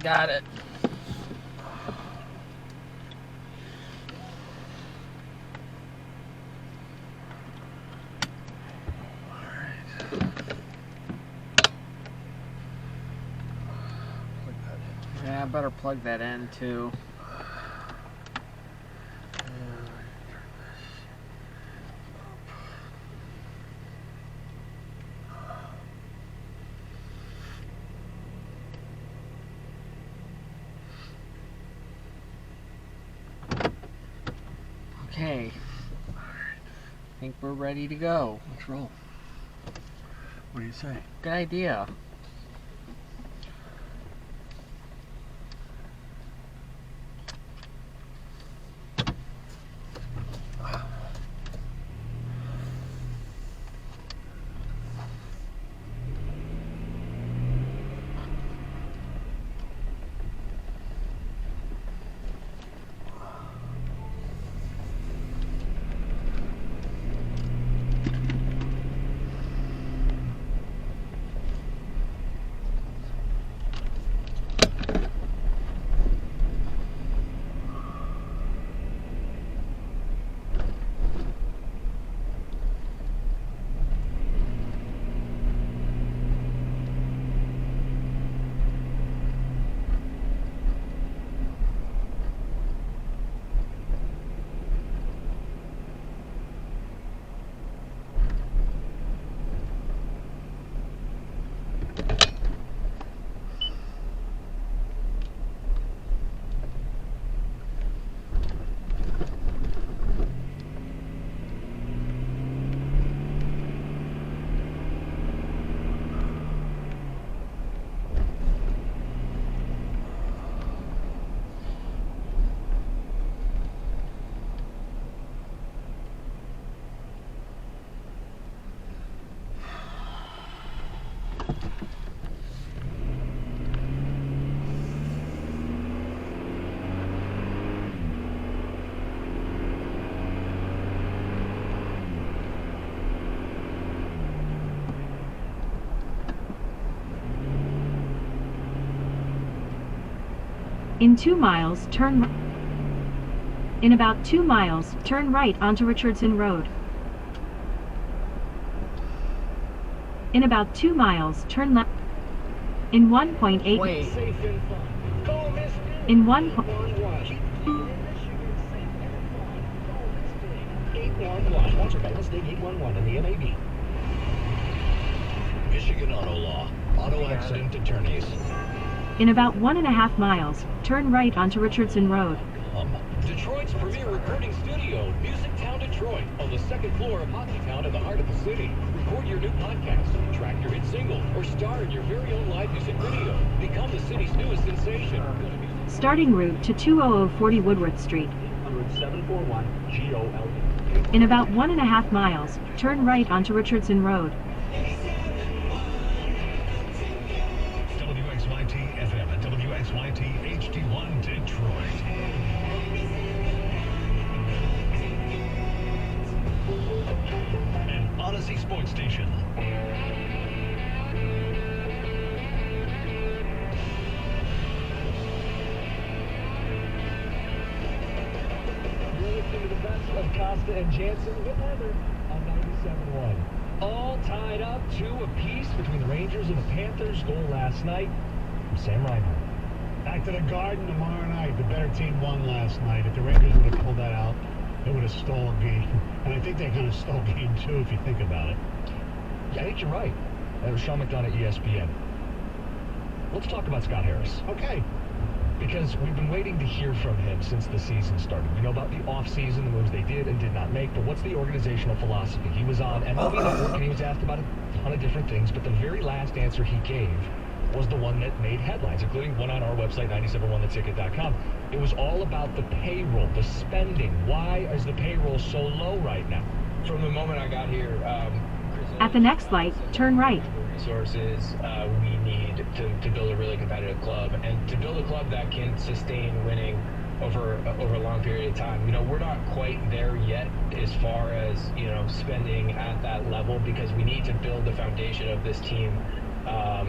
got it. Yeah, I better plug that in too. Okay, I think we're ready to go. Let's roll. What do you say? Good idea. In about 2 miles, turn right onto Richardson Road. In about 2 miles, turn left. In 1.8. Wait. In 1. 811. Sponsored by State 811 and the MAB. Michigan Auto Law. Auto accident attorneys. In about 1.5 miles, turn right onto Richardson Road. Detroit's premier recording studio, Music Town Detroit, on the second floor of Hockey Town in the heart of the city. Record your new podcast, track your hit single, or star in your very own live music video. Become the city's newest sensation. Starting route to 20040 Woodworth Street. Route 741 GOLD. In about 1.5 miles, turn right onto Richardson Road. WXYT FM and WXYT HD1 Detroit. An Odyssey Sports Station. You're listening to the best of Costa and Jansen with Heather on 97.1. All tied up 2 apiece between the Rangers and the Panthers. Goal last night from Sam Reinhart. Back to the Garden tomorrow night. The better team won last night. If the Rangers would have pulled that out, it would have stole a game. And I think they kind of stole game 2 if you think about it. Yeah, I think you're right. That was Sean McDonough at ESPN. Let's talk about Scott Harris. Okay. Because we've been waiting to hear from him since the season started. We know about the offseason, the moves they did and did not make, but what's the organizational philosophy? He was on MLB Network and he was asked about a ton of different things, but the very last answer he gave was the one that made headlines, including one on our website, 971theticket.com. It was all about the payroll, the spending. Why is the payroll so low right now? From the moment I got here, At the next light, turn right. resources, we need to build a really competitive club, and to build a club that can sustain winning over a long period of time. You know, we're not quite there yet as far as, you know, spending at that level, because we need to build the foundation of this team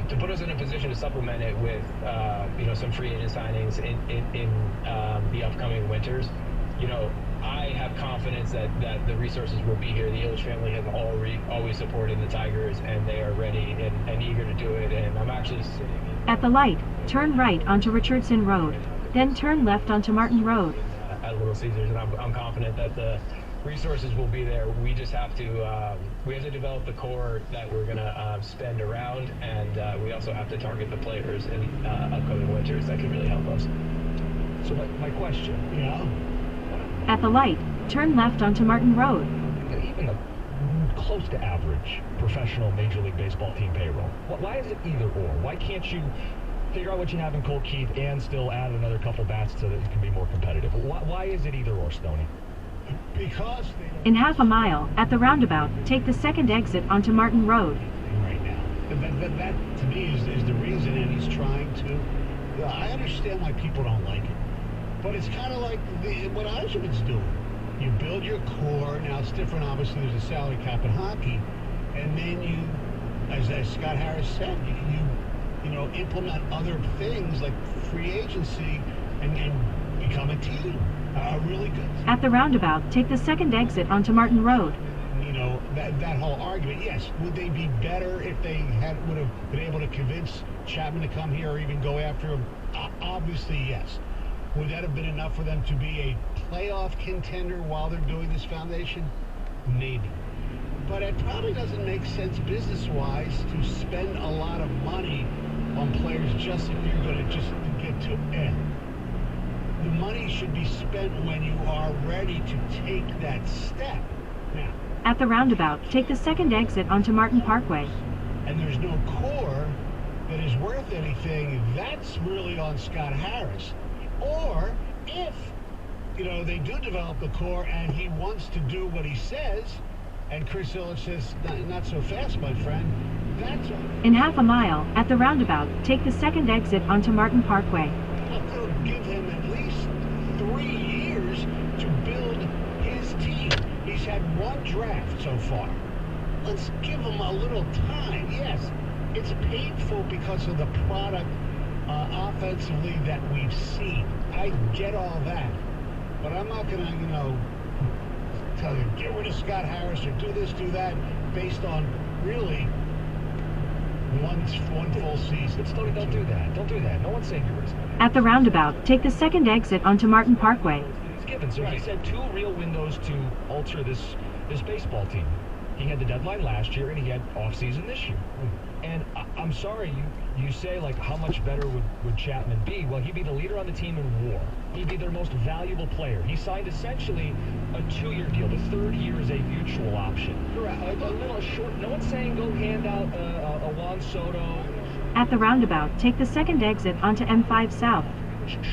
to put us in a position to supplement it with some free agent signings in the upcoming winters. I have confidence that the resources will be here. The Ilitch family has always supported the Tigers, and they are ready and eager to do it. And I'm actually sitting At the light, turn right onto Richardson Road, then turn left onto Martin Road. at Little Caesars, and I'm confident that the resources will be there. We just have to develop the core that we're gonna spend around, and we also have to target the players in upcoming winters that can really help us. So my question, Yeah. At the light, turn left onto Martin Road. even a close to average professional Major League Baseball team payroll, why is it either or? Why can't you figure out what you have in Colt Keith and still add another couple bats so that it can be more competitive? Why is it either or, Stoney? Because they don't In half a mile, at the roundabout, take the second exit onto Martin Road. right now. That to me is the reason, and he's trying to. I understand why people don't like it, but it's kind of like what Eiserman's doing. You build your core. Now it's different. Obviously, there's a salary cap in hockey, and then you, as Scott Harris said, you implement other things like free agency and become a team. Really good. At the roundabout, take the second exit onto Martin Road. That whole argument. Yes, would they be better if they would have been able to convince Chapman to come here or even go after him? Obviously, yes. Would that have been enough for them to be a playoff contender while they're doing this foundation? Maybe. But it probably doesn't make sense business-wise to spend a lot of money on players just if you're going to just get to end. The money should be spent when you are ready to take that step. Now, At the roundabout, take the second exit onto Martin Parkway. and there's no core that is worth anything, that's really on Scott Harris. Or if, they do develop the core and he wants to do what he says, and Chris Ilitch says, not so fast, my friend, that's on. In half a mile, at the roundabout, take the second exit onto Martin Parkway. It'll give him at least 3 years to build his team. He's had one draft so far. Let's give him a little time. Yes, it's painful because of the product offensively that we've seen. I get all that. But I'm not going to, tell you, get rid of Scott Harris or do this, do that, based on really one full season. But Stoney, don't do that. Don't do that. No one's saying you're risking it. At the roundabout, take the second exit onto Martin Parkway. He's given. So he's had 2 real windows to alter this baseball team. He had the deadline last year, and he had off-season this year. And I'm sorry, you say, like, how much better would Chapman be? Well, he'd be the leader on the team in WAR. He'd be their most valuable player. He signed essentially a 2-year deal. The 3rd year is a mutual option. Correct. A little short. No one's saying go hand out a Juan Soto. At the roundabout, take the second exit onto M5 South.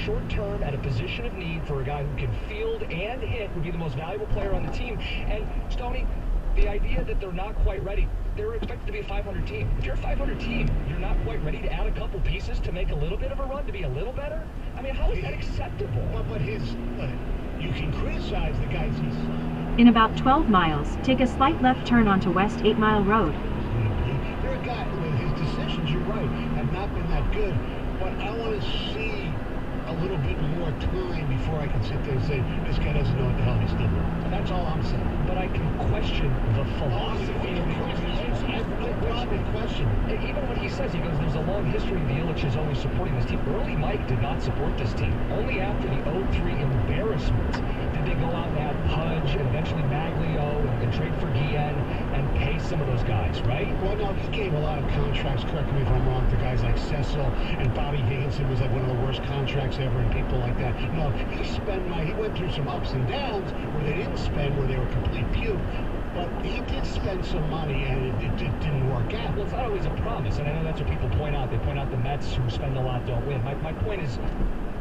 Short term at a position of need for a guy who can field and hit would be the most valuable player on the team. And Stoney, the idea that they're not quite ready, they're expected to be a 500 team. If you're a 500 team, you're not quite ready to add a couple pieces to make a little bit of a run, to be a little better? I mean, how is that acceptable? But you can criticize the guys he's signed. In about 12 miles, take a slight left turn onto West 8 Mile Road. They're a guy, his decisions, you're right, have not been that good. But I want to see a little bit more time before I can sit there and say, this guy doesn't know what the hell he's doing. That's all I'm saying. But I can question the philosophy of the organization. I have no problem with questioning. Even when he says, he goes, there's a long history of the Ilitches always supporting this team. Early Mike did not support this team. Only after the 03 embarrassment did they go out and add Pudge and eventually Maglio and trade for Guillen and pay some of those guys, right? Well, no, he gave a lot of contracts, correct me if I'm wrong, to guys like Cecil and Bobby Higginson was like one of the worst contracts ever, and people like that. No, he went through some ups and downs where they didn't spend, where they were complete puke. But he did spend some money, and it didn't work out. Well, it's not always a promise, and I know that's what people point out. They point out the Mets, who spend a lot, don't win. My point is,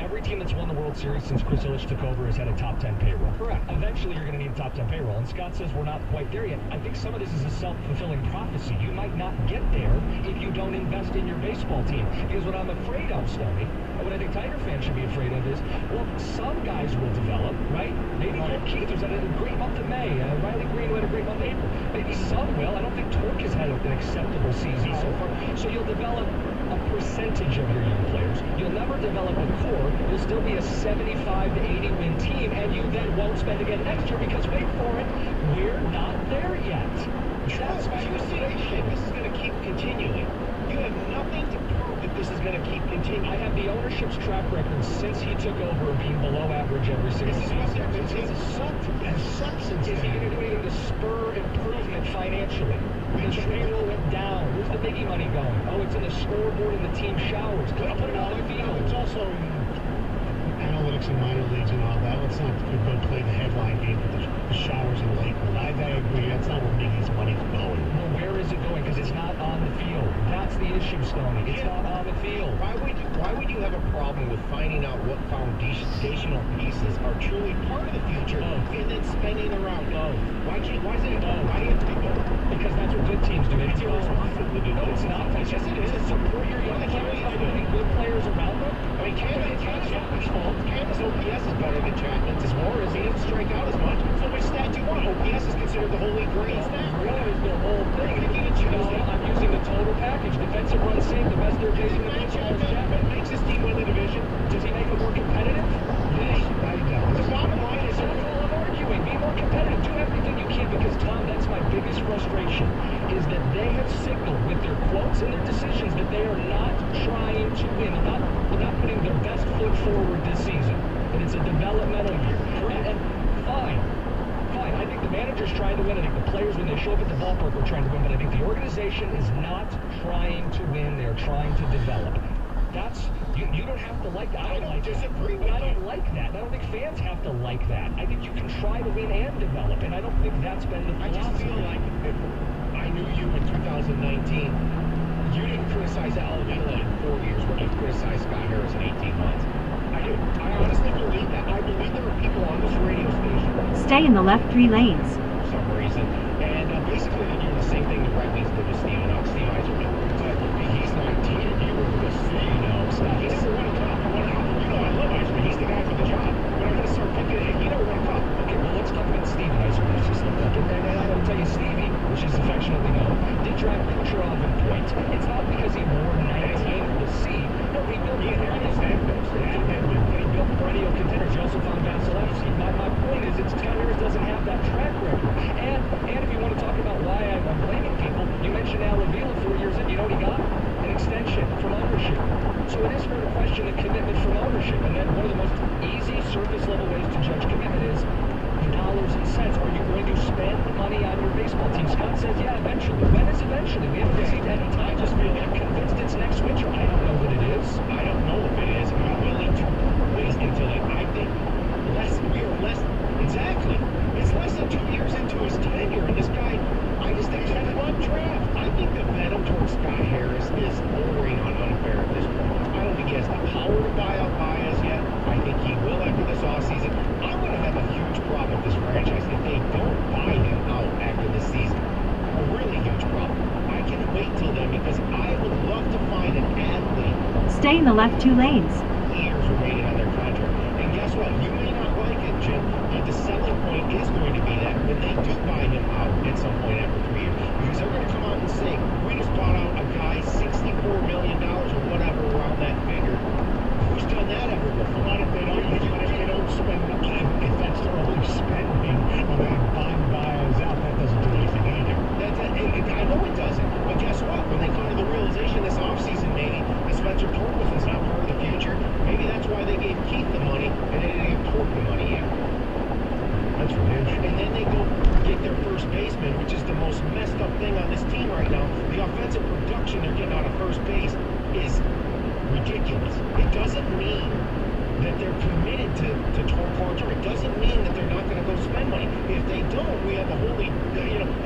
every team that's won the World Series since Chris Ilitch took over has had a top 10 payroll. Correct. Eventually, you're going to need a top 10 payroll, and Scott says we're not quite there yet. I think some of this is a self-fulfilling prophecy. You might not get there if you don't invest in your baseball team. Because what I'm afraid of, Stoney, and what I think Tiger fans fans should be afraid of is, well, some guys will develop, right? Maybe Cole Keith was had a great month in May. Riley Green who had a great month in April. Maybe some will. I don't think Torque has had an acceptable season so far. So you'll develop a percentage of your young players. You'll never develop a core. You'll still be a 75 to 80 win team, and you then won't spend again next year because, wait for it, we're not there yet. That's my frustration. This is going to keep continuing. You have nothing to prove that this is going to keep continuing. I have the ownership's track record since he took over being below average every single season. It sucks since Is he going to do anything to spur improvement financially? Because the payroll went down. Where's the biggie money going? Oh, it's in the scoreboard in the team showers. Put it on the field. It's also analytics in minor leagues and all that. Let's not go play the headline game with the showers in Lakewood. I agree. That's not where Miggy's money's going. Well, where is it going? Because it's not on the field. That's the issue, Stoney. It's not on the field. Why would you have a problem with finding out what foundational pieces are truly part of the future and then spending around? Why isn't it? Why do you have to do both? Because that's what good teams do. It's irresponsible to do. No, it's not. It's just it is. Support your young players by putting good players around them. I mean, Canada's OPS is better than Chapman's. His WAR is. He doesn't strike out as much. So which stat do you want? OPS is considered the holy grail stat. Really is the whole thing. I'm using the total package. Defensive run save, the best they're facing in the league. Chapman makes his team win the division. Does he make it more competitive? Yes, I know. The bottom line is, that's all I'm arguing. Be more competitive. Do everything you can because, Tom, that's my biggest frustration, is that they have signaled with their quotes and their decisions that they are not trying to win. They're not putting their best foot forward this season. And it's a developmental year. And fine. I think the manager's trying to win. I think the players, when they show up at the ballpark, are trying to win. But I think the organization is not trying to win. They're trying to develop. That's you don't have to like that. I don't disagree with that. I don't like that. I don't think fans have to like that. I think you can try to win and develop, and I don't think that's been the philosophy. I just feel like if I knew you in 2019, you didn't criticize Al Avila in 4 years when you criticized Scott Harris in 18 months. I do. I honestly believe that. I believe there are people on this radio station. Stay in the left 3 lanes. For some reason. And basically they're doing the same thing the Red Wings did with Steve Yzerman. He's 19 and you were just, he never won a cup. I love Yzerman. He's the guy for the job. But I'm going to start picking it. He never won a cup. Okay, well, let's talk about Steve Yzerman. Just look up. And I'm going to tell you, Stevie, which is affectionately known, did drive Kucherov in point. It's not because he wore 19 to see. No, he built perennial contenders. He also found Vasilevsky. My point is, Scott Harris doesn't have that track record. And if you want to talk about why I'm blaming people, you mentioned Al Avila 4 years in. You know what he got? An extension from ownership. So it is fair to question the commitment from ownership. And then one of the most easy surface level ways to judge commitment is dollars and cents. Are you going to spend money on your baseball team? Scott says, yeah, eventually. When is eventually? We haven't received any time. Just feel I'm convinced it's next winter. I don't know what it is. I don't know if it is. I'm willing to wait until it. I think we are less. Exactly. It's less than 2 years into his tenure, and this guy, I just think he's had a long draft. I think the venom towards Scott Harris is bordering on unfair at this point. I don't think he has the power to buy out Baez yet. I think he will after this offseason. I'm going to have a huge problem with this franchise if they don't buy him out after this season. A really huge problem. I can wait till then because I would love to find an athlete. Stay in the left 2 lanes. Years remaining on their contract. And guess what? You may not like it, Jim, but the selling point is going to be that when they do buy him out at some point after 3 years, because they're going to come out and say, we just bought out a guy $64 million or whatever around that figure. Who's done that ever before? Not if they don't spend, if that's their only spending, I mean, buying Baez out, that doesn't do anything either. I know it doesn't, but guess what? When they come to the realization this offseason, maybe, that Spencer Torkelson's not part of the future, maybe that's why they gave Keith the money, and they didn't give Tork the money yet. That's ridiculous. And then they go get their first baseman, which is the most messed up thing on this team right now. The offensive production they're getting out of first base is ridiculous. It doesn't mean that they're committed to Tork. It doesn't mean that they're not going to go spend money. If they don't, we have a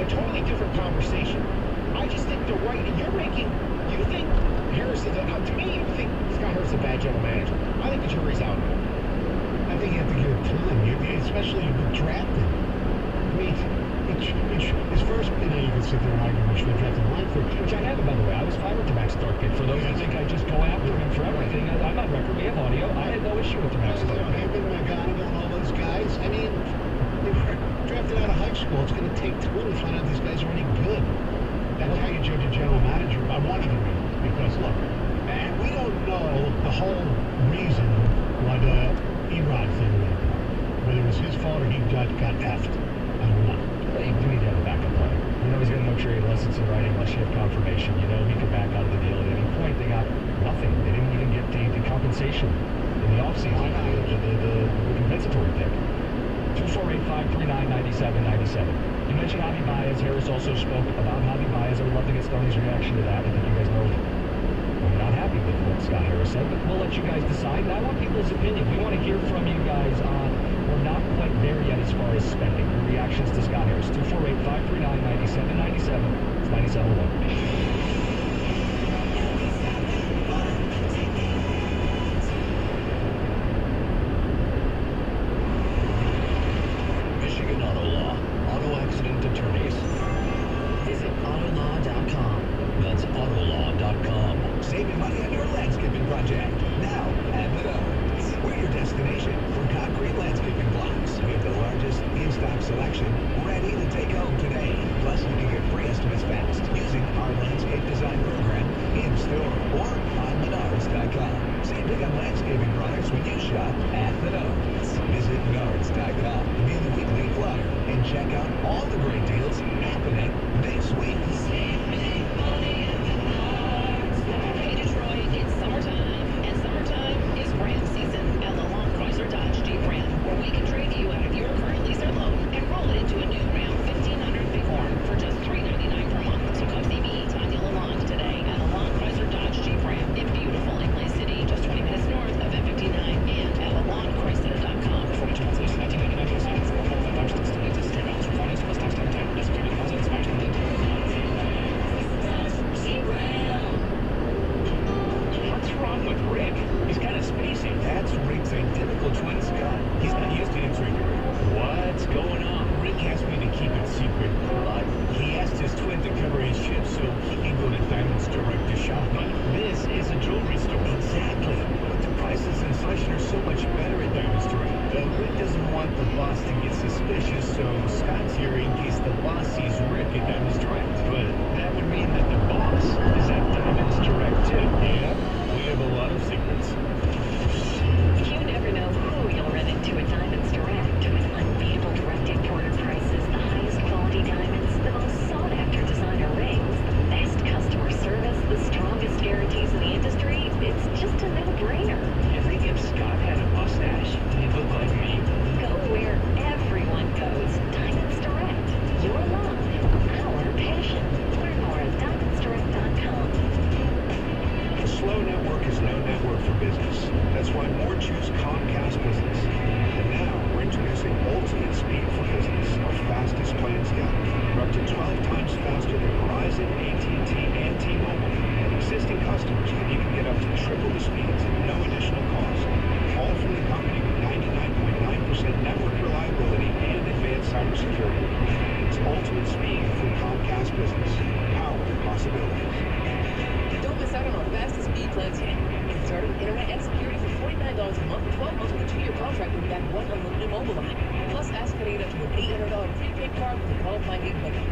totally different conversation. I just think they're right. And you think Harris is, to me, you think Scott Harris is a bad general manager. I think the jury's out. I think you have to give it time, especially with drafting. I mean, his first, you can sit there and argue we should have drafted Langford. Which I haven't, by the way. I was fine with the Max Stark pick. For those who think I just go after him for everything, I'm on record. We have audio. I had issue with the Max You know, Duggan. him and McGonigal and all those guys. I mean, they were drafted out of high school. It's going to take time to find out these guys are any good. That's how you judge a general manager by one of the reasons. Because, look, and we don't know the whole reason why the Erod thing went. Whether it was his fault or he got effed. I don't know. But you do need to have a backup plan. You know he's going to make sure unless it's in writing, unless you have confirmation, you know he can back out of the deal at any point. They got nothing. They didn't even get the compensation in the offseason, the compensatory pick. 248-539-9797. You mentioned Javi Baez. Harris also spoke about Javi Baez. I would love to get Stoney's reaction to that. I think you guys know we're not happy with what Scott Harris said, but we'll let you guys decide. And I want people's opinion. We want to hear from you guys on we're not quite there yet as far as spending. Your reactions to Scott Harris. 248-539-9797. It's 97.1. Michigan Auto Law. Auto accident attorneys. Visit autolaw.com. That's autolaw.com. Saving money on your landscaping project. Now at Menards. We're your destination for concrete landscaping blocks. We have the largest in-stock selection ready to take home today. Plus, you can get free estimates fast using our landscape design program in-store or on Menards.com. Save big on landscaping products when you shop at Menards. Visit Menards.com to view the weekly flyer and check out all the great deals happening this week. Hey Detroit, it's summertime, and summertime is brand season at Lalonde Chrysler Dodge Jeep Ram, where we can trade you out of your current lease or loan and roll it into a new Ram 1500 Bighorn for just $399 per month. So come see me, Tanya Lalonde, today at Lalonde Chrysler Dodge Jeep Ram in beautiful Lake City, just 20 minutes north of M59, and at LaLondeChrysler.com. For which months lease 1999 for sign for 455 6 to 3 balance for finance plus tax time time. Security deposit expires in What's wrong with Rick? He's kind of spacey. That's Rick's identical twin, Scott. He's not used to answering to Rick. What's going on? Rick asked me to keep it secret, but he asked his twin to cover his ship so he can go to Diamonds Direct to shop. But this is a jewelry store. Exactly. But the prices and inflation are so much better at Diamonds Direct. Rick doesn't want the boss to get suspicious, so Scott's here in case the boss sees Rick at Diamonds Direct. But that would mean that the boss is at Diamonds Direct too. Yeah, we have a lot of secrets. You never know who you'll run into at Diamonds Direct with unbeatable direct importer prices, the highest quality diamonds, the most sought-after designer rings, the best customer service, the strongest guarantees in the industry. It's just a no-brainer. I think if Scott had a mustache, he'd look like me. Go where everyone goes. Diamonds Direct. Your love, our passion. Learn more at diamondsdirect.com. A slow network is no network for business. That's why more choose Comcast Business. And now we're introducing Ultimate Speed for Business, our fastest plans yet. We're up to 12 times faster than Verizon, AT&T, and T-Mobile. And existing customers can even get up to triple the speeds at no additional cost. All from the company with 99.9% network reliability and advanced cybersecurity. It's Ultimate Speed from Comcast Business. Power possibilities. Don't miss out on our fastest speed plans yet. Get started with internet and security for $49 a month for 12 months with a 2-year contract with that one unlimited mobile line. Plus, ask for get up to an $800 prepaid card with a qualifying gig limit.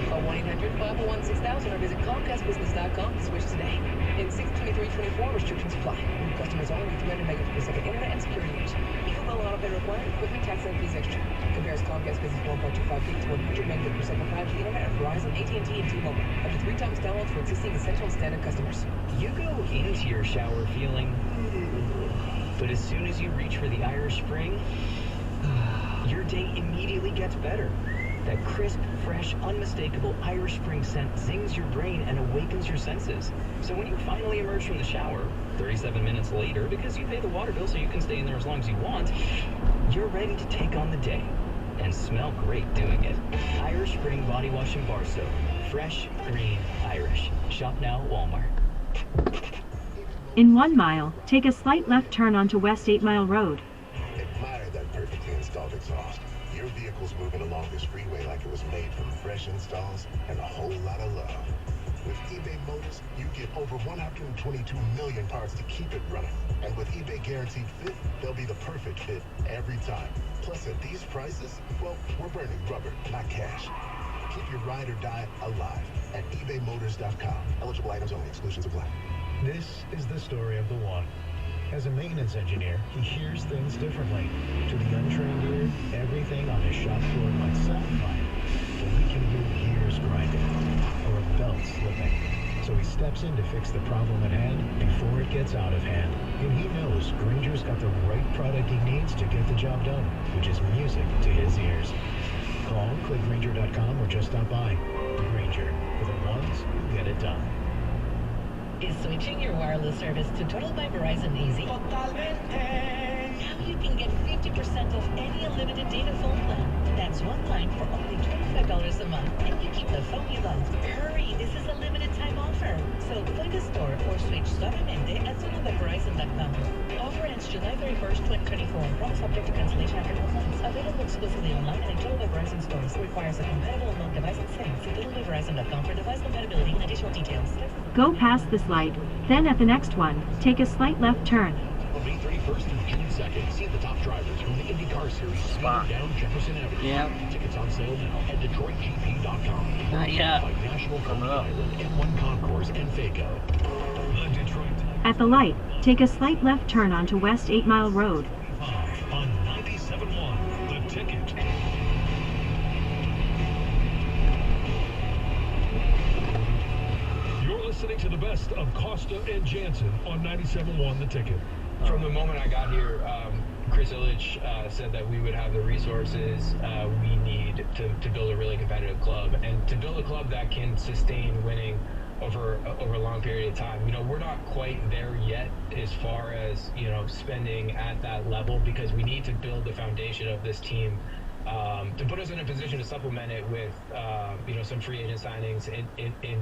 Call 1-800-501-6000 or visit ComcastBusiness.com to switch today. In 62324 restrictions apply. New customers only, 300 megabits per second internet and security use. Equal bill auto pay required. Equipment tax and fees extra. Compares Comcast Business 1.25 gig to 100 megabits per second 5G internet at Verizon, AT&T, and T-Mobile. Up to 3 times downloads for existing essential and standard customers. You go into your shower feeling, but as soon as you reach for the Irish Spring, your day immediately gets better. That crisp, fresh, unmistakable Irish Spring scent zings your brain and awakens your senses. So when you finally emerge from the shower, 37 minutes later, because you pay the water bill so you can stay in there as long as you want, you're ready to take on the day and smell great doing it. Irish Spring Body Wash and Bar Soap. Fresh, green, Irish. Shop now at Walmart. In 1 mile, take a slight left turn onto West 8 Mile Road. Admire that perfectly installed exhaust. Your vehicle's moving along this freeway like it was made from fresh installs and a whole lot of love. With eBay Motors, you get over 122 million parts to keep it running. And with eBay Guaranteed Fit, they'll be the perfect fit every time. Plus, at these prices, well, we're burning rubber, not cash. Keep your ride or die alive at ebaymotors.com. Eligible items only. Exclusions apply. This is the story of the one. As a maintenance engineer, he hears things differently. To the untrained ear, everything on his shop floor might sound fine, but he can hear gears grinding or a belt slipping. So he steps in to fix the problem at hand before it gets out of hand. And he knows Grainger's got the right product he needs to get the job done, which is music to his ears. Call, click Grainger.com, or just stop by. Grainger, for the ones who get it done. Is switching your wireless service to Total by Verizon easy? Totalmente! Now you can get 50% off any unlimited data phone plan. That's one line for only $25 a month, and you keep the phone you love. Hurry, this is a limited time offer. So find a store or switch suavemente at totalbyverizon.com. Offer ends July 31st, 2024. Promo subject to cancellation after 12 months. Available exclusively online and in Total by Verizon stores. Requires a compatible among device and settings. See totalbyverizon.com for device compatibility and additional details. Go past this light, then at the next one, take a slight left turn. On May 31st through June 2nd, see the top drivers from the IndyCar Series speeding down Jefferson Avenue. Yep. Tickets on sale now at DetroitGP.com. Not yet. By National Coney Island, M1 Concourse, and FACO. The Detroit At the light, take a slight left turn onto West 8 Mile Road. on 97.1, The Ticket. You're listening to the best of Costa and Jansen on 97.1 The Ticket. From the moment I got here, Chris Ilitch said that we would have the resources we need to build a really competitive club, and to build a club that can sustain winning over a long period of time. You know, we're not quite there yet as far as, you know, spending at that level, because we need to build the foundation of this team to put us in a position to supplement it with, you know, some free agent signings in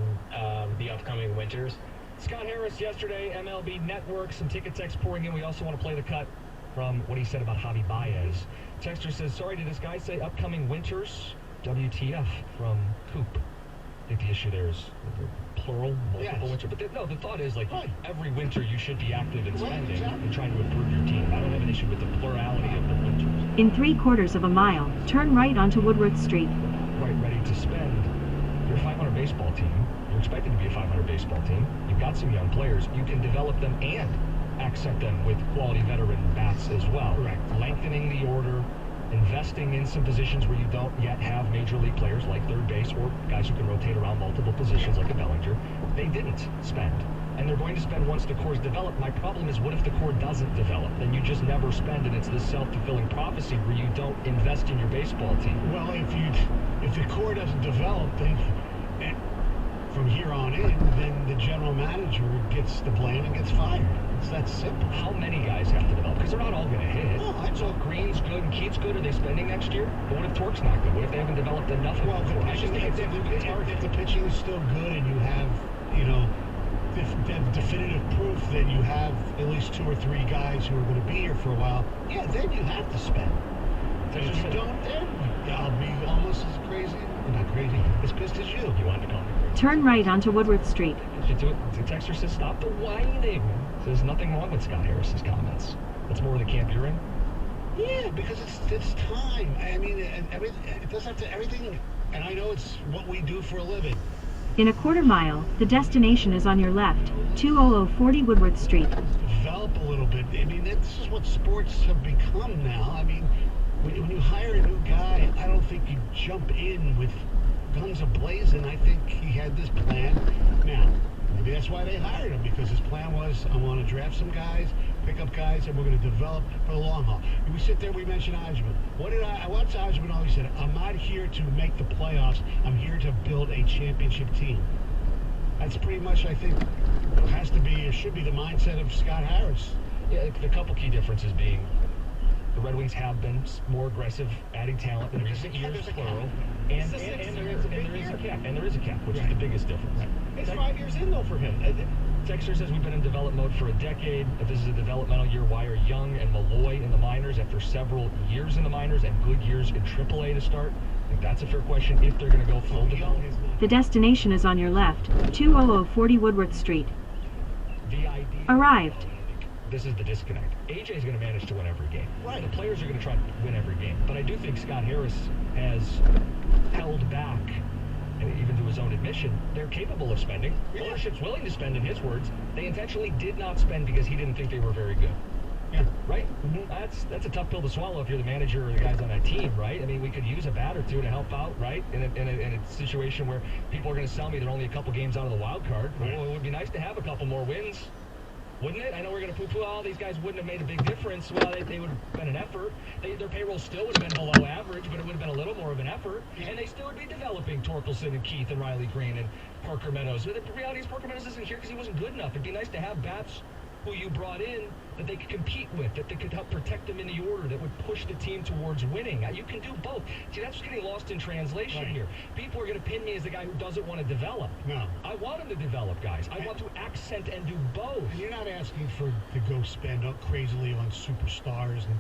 the upcoming winters. Scott Harris yesterday, MLB Network, some ticket text pouring in. We also want to play the cut from what he said about Javi Baez. Texter says, sorry, did this guy say upcoming winters? WTF from Coop. I think the issue there is plural, multiple winter. But no, the thought is, like, every winter you should be active in spending and trying to improve your team. I don't have an issue with the plurality of the winters. In 3/4 of a mile, turn right onto Woodworth Street. Right, ready to spend. You're a 500 baseball team. You're expected to be a 500 baseball team. You've got some young players. You can develop them and accent them with quality veteran bats as well. Correct. Lengthening the order, investing in some positions where you don't yet have major league players like third base or guys who can rotate around multiple positions like a Bellinger. They didn't spend. And they're going to spend once the core's developed. My problem is, what if the core doesn't develop? Then you just never spend, and it's this self-fulfilling prophecy where you don't invest in your baseball team. Well, if the core doesn't develop, then from here on in, then the general manager gets the blame and gets fired. It's that simple. How many guys have to develop? Because they're not all going to hit. No, I So if Green's good and Keith's good, are they spending next year? But what if Torque's not good? What if they haven't developed enough? Well, I just think it's if the pitching is still good and you have, you know, definitive proof that you have at least 2 or 3 guys who are going to be here for a while, yeah, then you have to spend. If you don't, then I'll be almost as crazy, not crazy, as pissed as you. You wanted to call me crazy. Turn right onto Woodworth Street. The texter says, stop the whining. There's nothing wrong with Scott Harris's comments. That's more of the camp you're in. Yeah, because it's time. I mean, it doesn't have to everything, and I know it's what we do for a living. In a 1/4 mile, the destination is on your left, 20040 Woodworth Street. Develop a little bit. I mean, this is what sports have become now. I mean, when you hire a new guy, I don't think you jump in with guns a-blazing. I think he had this plan. Now, maybe that's why they hired him, because his plan was, I want to draft some guys, pick up guys, and we're going to develop for the long haul. And we sit there, we mention Osmond. What's Osmond always said? I'm not here to make the playoffs. I'm here to build a championship team. That's pretty much, I think, has to be or should be the mindset of Scott Harris. Yeah, a couple key differences being the Red Wings have been more aggressive, adding talent in recent years, plural. And there is a cap, which is the biggest difference. It's 5 years in, though, for him. Texter says we've been in develop mode for a decade. If this is a developmental year, why are Young and Malloy in the minors after several years in the minors and good years in AAA to start? I think that's a fair question if they're going to go full development. The destination is on your left, 20040 Woodworth Street. The idea Arrived. This is the disconnect. AJ is going to manage to win every game. Right. The players are going to try to win every game. But I do think Scott Harris has held back, and even to his own admission, they're capable of spending. Ownership's willing to spend, in his words. They intentionally did not spend because he didn't think they were very good. Yeah. Right? That's a tough pill to swallow if you're the manager or the guys on that team, right? I mean, we could use a bat or two to help out, right? In a situation where people are going to sell me they're only a couple games out of the wild card. Right. Well, it would be nice to have a couple more wins. Wouldn't it? I know we're going to poo-poo, oh, these guys wouldn't have made a big difference. Well, they would have been an effort. Their payroll still would have been below average, but it would have been a little more of an effort. And they still would be developing Torkelson and Keith and Riley Green and Parker Meadows. But the reality is Parker Meadows isn't here because he wasn't good enough. It'd be nice to have bats who you brought in that they could compete with, that they could help protect them in the order, that would push the team towards winning. You can do both. See, that's getting lost in translation here. People are going to pin me as the guy who doesn't want to develop. No. I want him to develop, guys. I want to accent and do both. And you're not asking to go spend up crazily on superstars and